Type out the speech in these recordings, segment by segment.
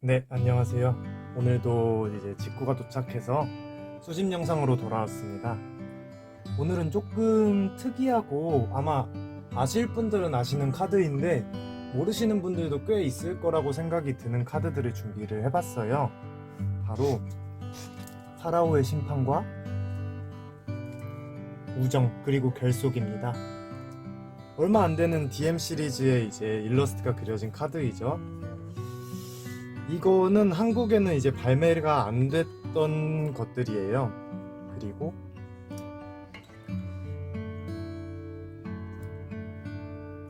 네, 안녕하세요. 오늘도 이제 직구가 도착해서 수집 영상으로 돌아왔습니다. 오늘은 조금 특이하고 아마 아실 분들은 아시는 카드인데 모르시는 분들도 꽤 있을 거라고 생각이 드는 카드들을 준비를 해봤어요. 바로 파라오의 심판과 우정 그리고 결속입니다. 얼마 안 되는 DM 시리즈의 이제 일러스트가 그려진 카드이죠. 이거는 한국에는 이제 발매가 안 됐던 것들이에요. 그리고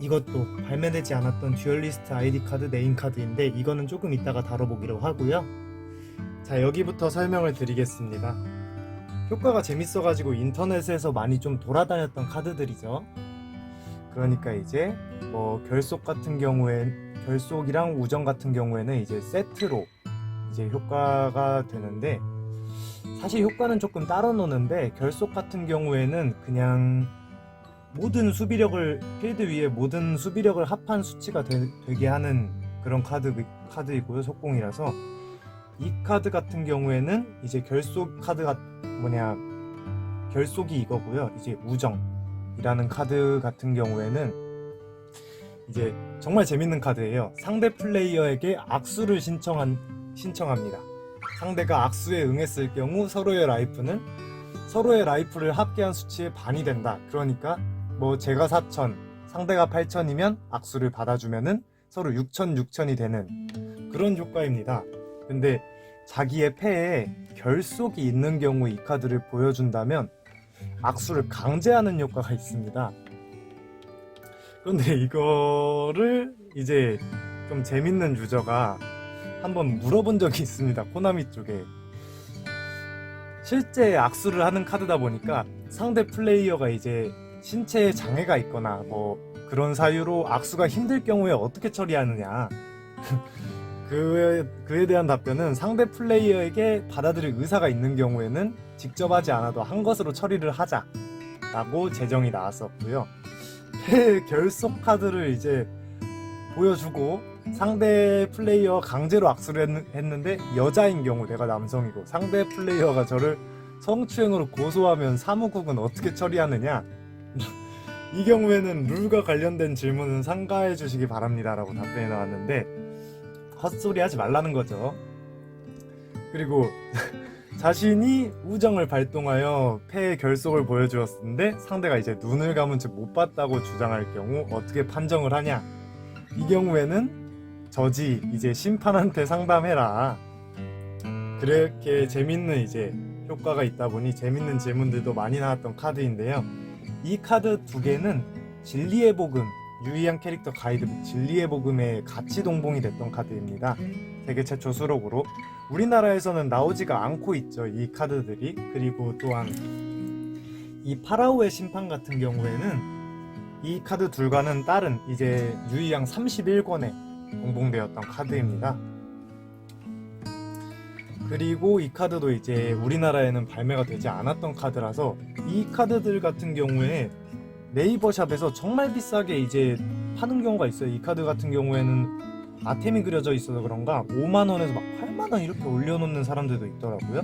이것도 발매되지 않았던 듀얼리스트 아이디 카드 네임 카드인데 이거는 조금 이따가 다뤄보기로 하고요. 자, 여기부터 설명을 드리겠습니다. 효과가 재밌어가지고 인터넷에서 많이 좀 돌아다녔던 카드들이죠. 그러니까 이제 뭐 결속이랑 우정 같은 경우에는 이제 세트로 이제 효과가 되는데, 사실 효과는 조금 따로 노는데 결속 같은 경우에는 그냥 모든 수비력을 필드 위에 모든 수비력을 합한 수치가 되게 하는 그런 카드이고요. 속공이라서 이 카드 같은 경우에는 이제 결속 카드가 결속이 이거고요. 이제 우정이라는 카드 같은 경우에는 이제 정말 재밌는 카드예요. 상대 플레이어에게 악수를 신청합니다. 상대가 악수에 응했을 경우 서로의 라이프를 합계한 수치의 반이 된다. 그러니까 뭐 제가 4,000, 상대가 8,000이면 악수를 받아주면은 서로 6,000이 되는 그런 효과입니다. 근데 자기의 패에 결속이 있는 경우 이 카드를 보여준다면 악수를 강제하는 효과가 있습니다. 그런데 이거를 이제 좀 재밌는 유저가 한번 물어본 적이 있습니다. 코나미 쪽에. 실제 악수를 하는 카드다 보니까 상대 플레이어가 이제 신체에 장애가 있거나 뭐 그런 사유로 악수가 힘들 경우에 어떻게 처리하느냐. 그에 대한 답변은 상대 플레이어에게 받아들일 의사가 있는 경우에는 직접 하지 않아도 한 것으로 처리를 하자라고 제정이 나왔었고요. 결속 카드를 이제 보여주고 상대 플레이어 강제로 악수를 했는데 여자인 경우, 내가 남성이고 상대 플레이어가 저를 성추행으로 고소하면 사무국은 어떻게 처리하느냐. 이 경우에는 룰과 관련된 질문은 삼가해 주시기 바랍니다 라고 답변이 나왔는데, 헛소리 하지 말라는 거죠. 그리고 자신이 우정을 발동하여 패의 결속을 보여주었는데 상대가 이제 눈을 감은 채 못 봤다고 주장할 경우 어떻게 판정을 하냐. 이 경우에는 저지 이제 심판한테 상담해라. 그렇게 재밌는 이제 효과가 있다 보니 재밌는 질문들도 많이 나왔던 카드인데요. 이 카드 두 개는 진리의 복음, 유희양 캐릭터 가이드북 진리의 복음에 같이 동봉이 됐던 카드입니다. 세계 최초 수록으로 우리나라에서는 나오지가 않고 있죠, 이 카드들이. 그리고 또한 이 파라오의 심판 같은 경우에는 이 카드 둘과는 다른 이제 유희양 31권에 동봉되었던 카드입니다. 그리고 이 카드도 이제 우리나라에는 발매가 되지 않았던 카드라서 이 카드들 같은 경우에 네이버샵에서 정말 비싸게 이제 파는 경우가 있어요. 이 카드 같은 경우에는 아템이 그려져 있어서 그런가 5만원에서 막 8만원 이렇게 올려놓는 사람들도 있더라고요.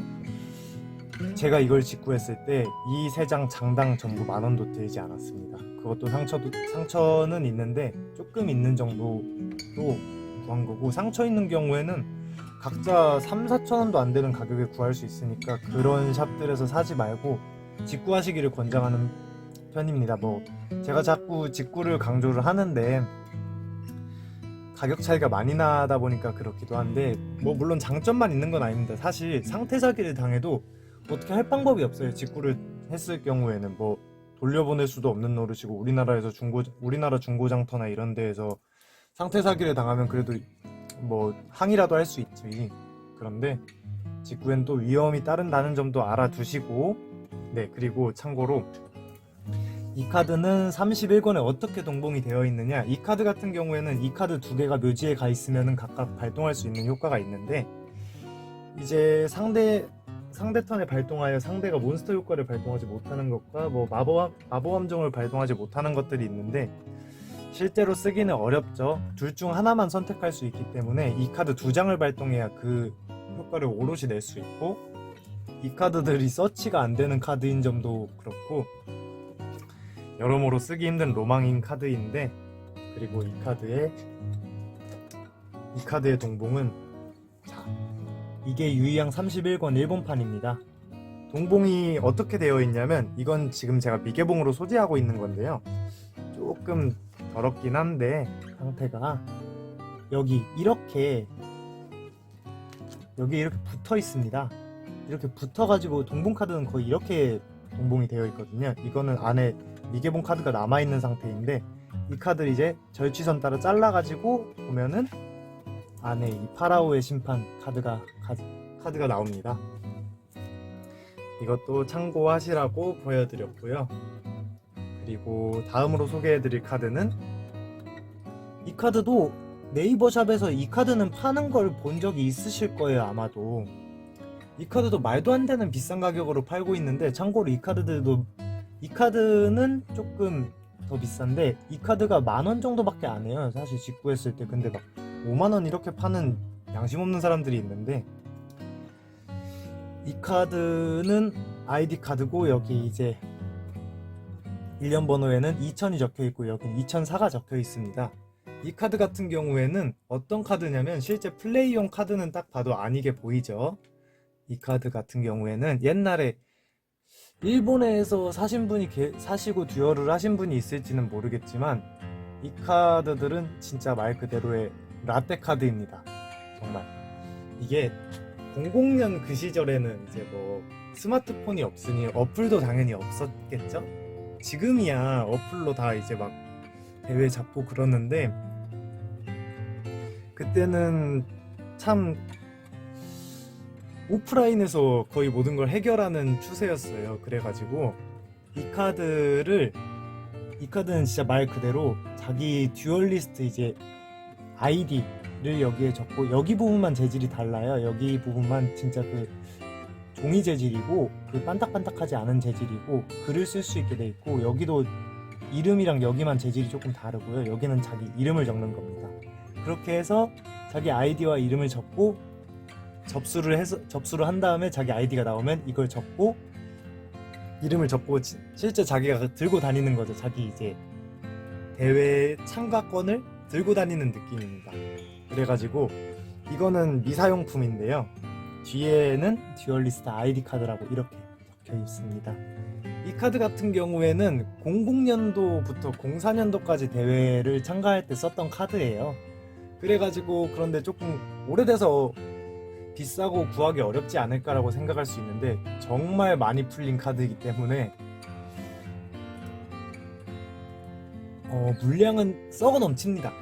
제가 이걸 직구했을 때 이 3장 장당 전부 만원도 들지 않았습니다. 그것도 상처는 있는데 조금 있는 정도로 구한 거고, 상처 있는 경우에는 각자 3-4천원도 안 되는 가격에 구할 수 있으니까 그런 샵들에서 사지 말고 직구하시기를 권장하는 편입니다. 뭐 제가 자꾸 직구를 강조를 하는데 가격 차이가 많이 나다 보니까 그렇기도 한데, 뭐 물론 장점만 있는 건 아닙니다. 사실 상태 사기를 당해도 어떻게 할 방법이 없어요. 직구를 했을 경우에는 뭐 돌려보낼 수도 없는 노릇이고, 우리나라 중고장터나 이런 데에서 상태 사기를 당하면 그래도 뭐 항의라도 할 수 있지. 그런데 직구엔 또 위험이 따른다는 점도 알아두시고. 네, 그리고 참고로 이 카드는 31권에 어떻게 동봉이 되어 있느냐. 이 카드 같은 경우에는 이 카드 두 개가 묘지에 가 있으면 각각 발동할 수 있는 효과가 있는데, 이제 상대 턴에 발동하여 상대가 몬스터 효과를 발동하지 못하는 것과 뭐 마법 함정을 발동하지 못하는 것들이 있는데, 실제로 쓰기는 어렵죠. 둘 중 하나만 선택할 수 있기 때문에 이 카드 2장을 발동해야 그 효과를 오롯이 낼 수 있고, 이 카드들이 서치가 안 되는 카드인 점도 그렇고 여러모로 쓰기 힘든 로망인 카드인데, 그리고 이 카드의 동봉은, 자, 이게 유의양 31권 일본판입니다. 동봉이 어떻게 되어 있냐면, 이건 지금 제가 미개봉으로 소지하고 있는 건데요, 조금 더럽긴 한데 상태가 여기 이렇게 붙어 있습니다. 이렇게 붙어가지고, 동봉 카드는 거의 이렇게 동봉이 되어 있거든요. 이거는 안에 미개봉 카드가 남아있는 상태인데, 이 카드를 이제 절취선 따라 잘라가지고 보면은 안에 이 파라오의 심판 카드가 나옵니다. 이것도 참고하시라고 보여드렸고요. 그리고 다음으로 소개해드릴 카드는, 이 카드도 네이버샵에서 이 카드는 파는 걸 본 적이 있으실 거예요, 아마도. 이 카드도 말도 안 되는 비싼 가격으로 팔고 있는데, 참고로 이 카드는 조금 더 비싼데, 이 카드가 10,000원 정도밖에 안 해요, 사실 직구했을 때. 근데 막 50,000원 이렇게 파는 양심 없는 사람들이 있는데, 이 카드는 아이디 카드고, 여기 이제 일련 번호에는 2000이 적혀 있고 여긴 2004가 적혀 있습니다. 이 카드 같은 경우에는 어떤 카드냐면, 실제 플레이용 카드는 딱 봐도 아니게 보이죠. 이 카드 같은 경우에는 옛날에 일본에서 사시고 듀얼을 하신 분이 있을지는 모르겠지만, 이 카드들은 진짜 말 그대로의 라떼 카드입니다. 정말 이게 00년 그 시절에는 이제 뭐 스마트폰이 없으니 어플도 당연히 없었겠죠. 지금이야 어플로 다 이제 막 대회 잡고 그러는데, 그때는 참 오프라인에서 거의 모든 걸 해결하는 추세였어요. 그래가지고 이 카드는 진짜 말 그대로 자기 듀얼리스트 이제 아이디를 여기에 적고, 여기 부분만 재질이 달라요. 여기 부분만 진짜 그 종이 재질이고, 그 반딱반딱하지 않은 재질이고, 글을 쓸 수 있게 돼 있고, 여기도 이름이랑 여기만 재질이 조금 다르고요. 여기는 자기 이름을 적는 겁니다. 그렇게 해서 자기 아이디와 이름을 적고, 접수를 한 다음에 자기 아이디가 나오면 이걸 적고, 이름을 적고, 실제 자기가 들고 다니는 거죠. 자기 이제 대회 참가권을 들고 다니는 느낌입니다. 그래가지고 이거는 미사용품인데요, 뒤에는 듀얼리스트 아이디 카드라고 이렇게 적혀 있습니다. 이 카드 같은 경우에는 00년도부터 04년도까지 대회를 참가할 때 썼던 카드예요. 그래가지고, 그런데 조금 오래돼서 비싸고 구하기 어렵지 않을까라고 생각할 수 있는데, 정말 많이 풀린 카드이기 때문에 물량은 썩어 넘칩니다.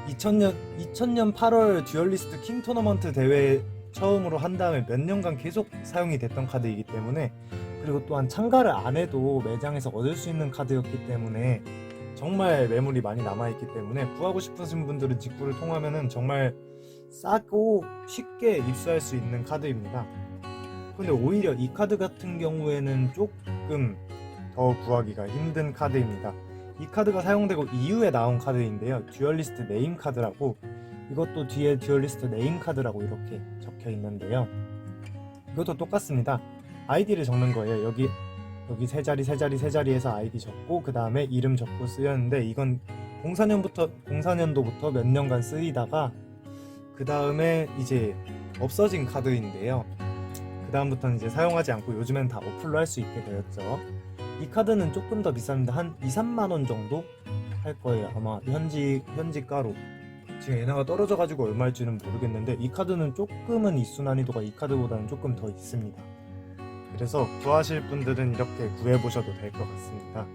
2000년 8월 듀얼리스트 킹 토너먼트 대회 처음으로 한 다음에 몇 년간 계속 사용이 됐던 카드이기 때문에, 그리고 또한 참가를 안 해도 매장에서 얻을 수 있는 카드였기 때문에 정말 매물이 많이 남아있기 때문에, 구하고 싶으신 분들은 직구를 통하면은 정말 싸고 쉽게 입수할 수 있는 카드입니다. 근데 오히려 이 카드 같은 경우에는 조금 더 구하기가 힘든 카드입니다. 이 카드가 사용되고 이후에 나온 카드인데요, 듀얼리스트 네임 카드라고, 이것도 뒤에 듀얼리스트 네임 카드라고 이렇게 적혀 있는데요, 이것도 똑같습니다. 아이디를 적는 거예요. 여기 세 자리에서 아이디 적고, 그 다음에 이름 적고 쓰였는데, 이건 04년도부터 몇 년간 쓰이다가 그 다음에 이제 없어진 카드인데요, 그 다음부터는 이제 사용하지 않고 요즘엔 다 어플로 할 수 있게 되었죠. 이 카드는 조금 더 비쌉니다. 한 2-3만원 정도 할 거예요, 아마 현지가로. 지금 엔화가 떨어져가지고 얼마일지는 모르겠는데, 이 카드는 조금은 입수 난이도가 이 카드보다는 조금 더 있습니다. 그래서 구하실 분들은 이렇게 구해보셔도 될 것 같습니다.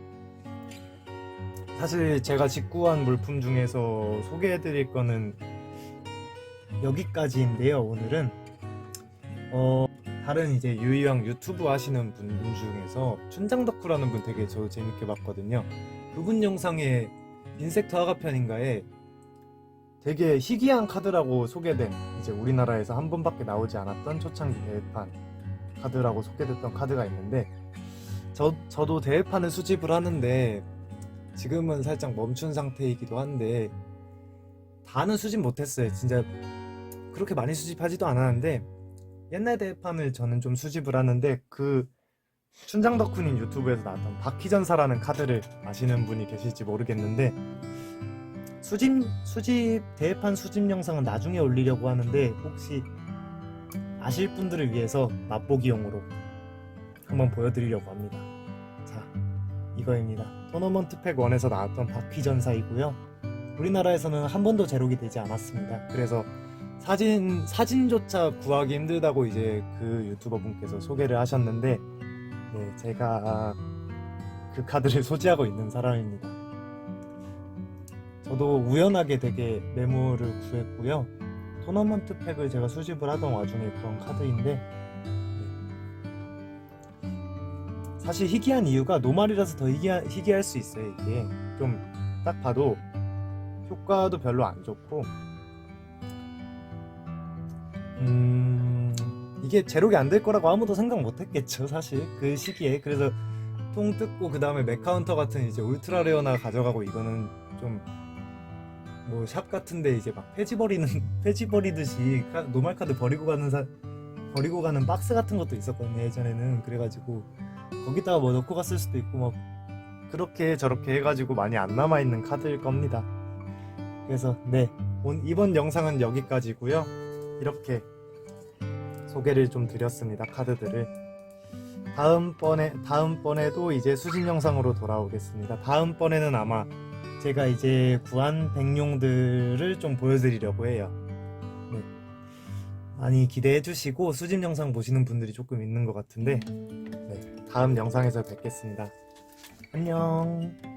사실 제가 직구한 물품 중에서 소개해드릴 거는 여기까지인데요, 오늘은. 다른 이제 유이왕 유튜브 하시는 분 중에서 춘장덕후라는 분 되게 저 재밌게 봤거든요. 그분 영상에 인섹트 화가편인가에 되게 희귀한 카드라고 소개된, 이제 우리나라에서 한 번밖에 나오지 않았던 초창기 대회판 카드라고 소개됐던 카드가 있는데, 저도 대회판을 수집을 하는데 지금은 살짝 멈춘 상태이기도 한데 다는 수집 못했어요. 진짜 그렇게 많이 수집하지도 않았는데 옛날 대판을 저는 좀 수집을 하는데 그 춘장 덕후님 유튜브에서 나왔던 바퀴전사라는 카드를 아시는 분이 계실지 모르겠는데 대판 수집 영상은 나중에 올리려고 하는데 혹시 아실 분들을 위해서 맛보기용으로 한번 보여드리려고 합니다. 자, 이거입니다. 토너먼트 팩 1에서 나왔던 바퀴전사이고요. 우리나라에서는 한 번도 제록이 되지 않았습니다. 그래서 사진조차 구하기 힘들다고 이제 그 유튜버 분께서 소개를 하셨는데 네, 제가 그 카드를 소지하고 있는 사람입니다. 저도 우연하게 되게 메모를 구했고요. 토너먼트 팩을 제가 수집을 하던 와중에 그런 카드인데 네. 사실 희귀한 이유가 노말이라서 더 희귀할 수 있어요. 이게 좀 딱 봐도 효과도 별로 안 좋고 이게 제록이 안 될 거라고 아무도 생각 못 했겠죠 사실 그 시기에. 그래서 통 뜯고 그 다음에 맥카운터 같은 이제 울트라 레어나 가져가고 이거는 좀 뭐 샵 같은데 이제 막 폐지 버리듯이 노말 카드 버리고 가는 박스 같은 것도 있었거든요 예전에는. 그래가지고 거기다가 뭐 넣고 갔을 수도 있고 막 그렇게 저렇게 해가지고 많이 안 남아있는 카드일 겁니다. 그래서 네, 이번 영상은 여기까지고요. 이렇게 소개를 좀 드렸습니다. 카드들을. 다음번에도 이제 수집 영상으로 돌아오겠습니다. 다음번에는 아마 제가 이제 구한 백룡들을 좀 보여드리려고 해요. 네. 많이 기대해 주시고 수집 영상 보시는 분들이 조금 있는 것 같은데 네, 다음 영상에서 뵙겠습니다. 안녕.